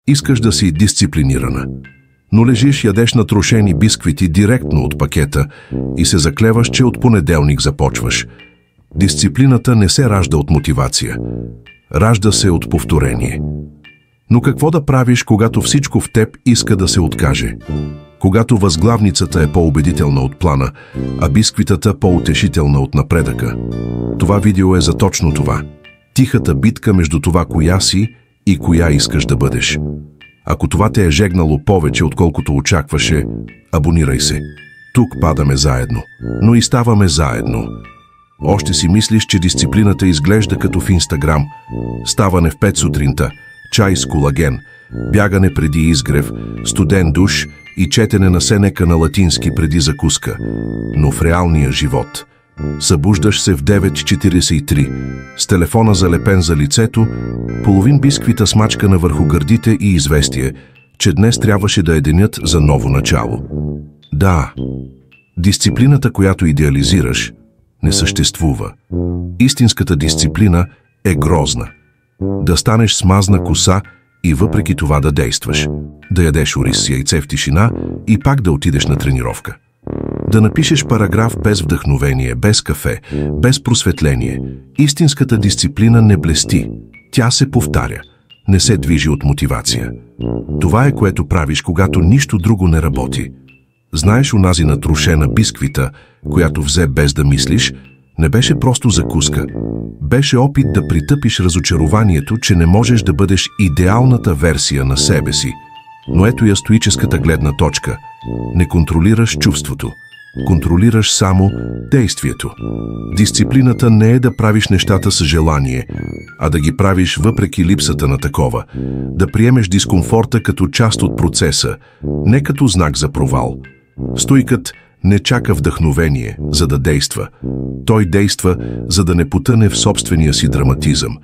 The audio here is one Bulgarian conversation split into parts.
Искаш да си дисциплинирана, но лежиш, ядеш натрошени бисквити директно от пакета и се заклеваш, че от понеделник започваш. Дисциплината не се ражда от мотивация. Ражда се от повторение. Но какво да правиш, когато всичко в теб иска да се откаже? Когато възглавницата е по-убедителна от плана, а бисквитата по-утешителна от напредъка? Това видео е за точно това. Тихата битка между това коя си и коя искаш да бъдеш. Ако това те е жегнало повече, отколкото очакваше, абонирай се. Тук падаме заедно, но и ставаме заедно. Още си мислиш, че дисциплината изглежда като в Инстаграм. Ставане в 5 сутринта, чай с колаген, бягане преди изгрев, студен душ и четене на Сенека на латински преди закуска. Но в реалния живот събуждаш се в 9:43, с телефона залепен за лицето, половин бисквита смачкана върху гърдите и известие, че днес трябваше да е денят за ново начало. Да, дисциплината, която идеализираш, не съществува. Истинската дисциплина е грозна. Да станеш с мазна коса и въпреки това да действаш. Да ядеш ориз с яйце в тишина и пак да отидеш на тренировка. Да напишеш параграф без вдъхновение, без кафе, без просветление. Истинската дисциплина не блести. Тя се повтаря. Не се движи от мотивация. Това е, което правиш, когато нищо друго не работи. Знаеш, онази натрушена бисквита, която взе без да мислиш, не беше просто закуска. Беше опит да притъпиш разочарованието, че не можеш да бъдеш идеалната версия на себе си. Но ето я стоическата гледна точка. Не контролираш чувството. Контролираш само действието. Дисциплината не е да правиш нещата с желание, а да ги правиш въпреки липсата на такова. Да приемеш дискомфорта като част от процеса, не като знак за провал. Стоикът не чака вдъхновение, за да действа. Той действа, за да не потъне в собствения си драматизъм.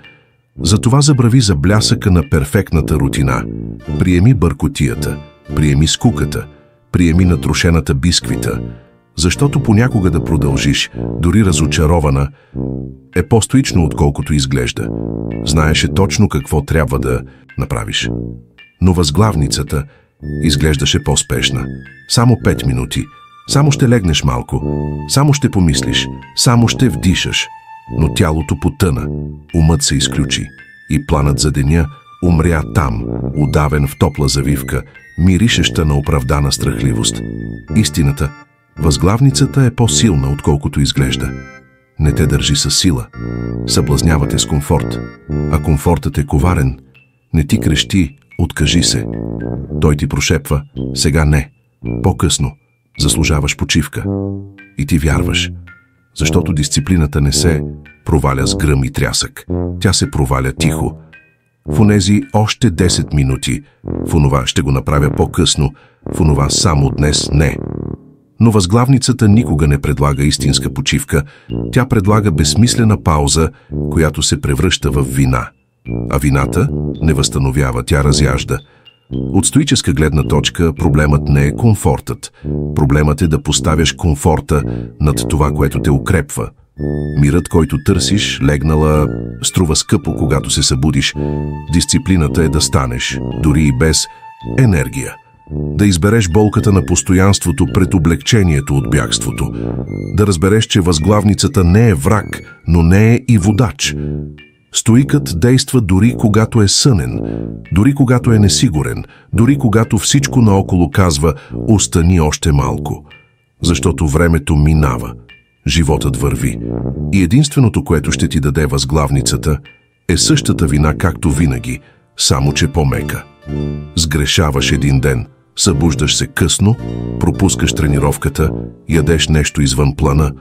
Затова забрави за блясъка на перфектната рутина. Приеми бъркотията, приеми скуката, приеми натрушената бисквита. Защото понякога да продължиш, дори разочарована, е по-стоично, отколкото изглежда. Знаеше точно какво трябва да направиш. Но възглавницата изглеждаше по-спешна. Само 5 минути. Само ще легнеш малко. Само ще помислиш. Само ще вдишаш. Но тялото потъна. Умът се изключи. И планът за деня умря там, удавен в топла завивка, миришеща на оправдана страхливост. Истината, възглавницата е по-силна, отколкото изглежда. Не те държи със сила. Съблазнява те с комфорт. А комфортът е коварен. Не ти крещи, откажи се. Той ти прошепва, сега не, по-късно, заслужаваш почивка. И ти вярваш, защото дисциплината не се проваля с гръм и трясък. Тя се проваля тихо. В онези още 10 минути, в онова ще го направя по-късно, в онова само днес не. Но възглавницата никога не предлага истинска почивка, тя предлага безсмислена пауза, която се превръща в вина. А вината не възстановява, тя разяжда. От стоическа гледна точка проблемът не е комфортът. Проблемът е да поставяш комфорта над това, което те укрепва. Мирът, който търсиш, легнала, струва скъпо, когато се събудиш. Дисциплината е да станеш, дори и без енергия. Да избереш болката на постоянството пред облегчението от бягството. Да разбереш, че възглавницата не е враг, но не е и водач. Стоикът действа дори когато е сънен, дори когато е несигурен, дори когато всичко наоколо казва «Остани още малко», защото времето минава, животът върви. И единственото, което ще ти даде възглавницата, е същата вина, както винаги, само че по-мека. Сгрешаваш един ден, събуждаш се късно, пропускаш тренировката, ядеш нещо извън плана,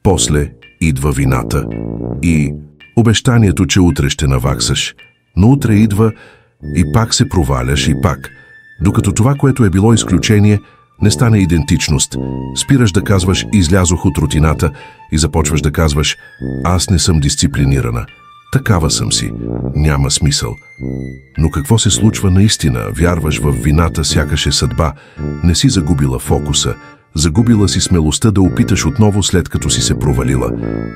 после идва вината и обещанието, че утре ще наваксаш, но утре идва и пак се проваляш и пак, докато това, което е било изключение, не стане идентичност. Спираш да казваш «излязох от рутината» и започваш да казваш «аз не съм дисциплинирана». Такава съм си. Няма смисъл. Но какво се случва наистина? Вярваш в вината, сякаш е съдба. Не си загубила фокуса. Загубила си смелостта да опиташ отново, след като си се провалила.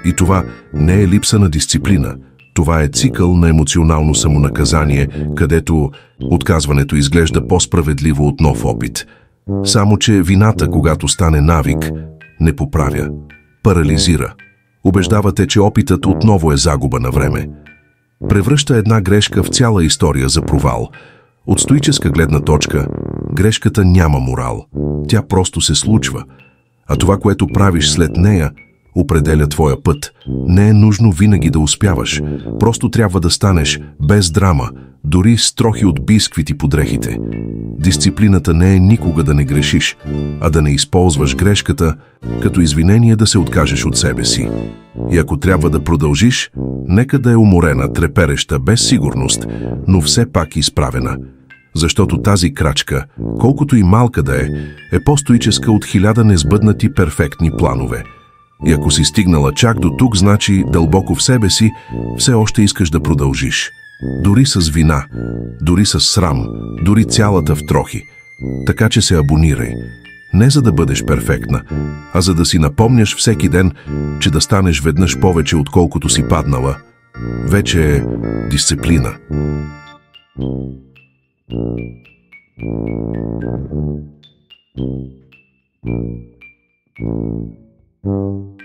И това не е липса на дисциплина. Това е цикъл на емоционално самонаказание, където отказването изглежда по-справедливо от нов опит. Само че вината, когато стане навик, не поправя, парализира. Убеждава те, че опитът отново е загуба на време. Превръща една грешка в цяла история за провал. От стоическа гледна точка, грешката няма морал. Тя просто се случва. А това, което правиш след нея, определя твоя път. Не е нужно винаги да успяваш. Просто трябва да станеш без драма, дори с трохи от бисквити по дрехите. Дисциплината не е никога да не грешиш, а да не използваш грешката като извинение да се откажеш от себе си. И ако трябва да продължиш, нека да е уморена, трепереща, без сигурност, но все пак изправена. Защото тази крачка, колкото и малка да е по-стоическа от 1000 несбъднати перфектни планове. И ако си стигнала чак до тук, значи дълбоко в себе си все още искаш да продължиш. Дори с вина, дори с срам, дори цялата в трохи. Така че се абонирай. Не за да бъдеш перфектна, а за да си напомняш всеки ден, че да станеш веднъж повече, отколкото си паднала. Вече е дисциплина. Mm-hmm.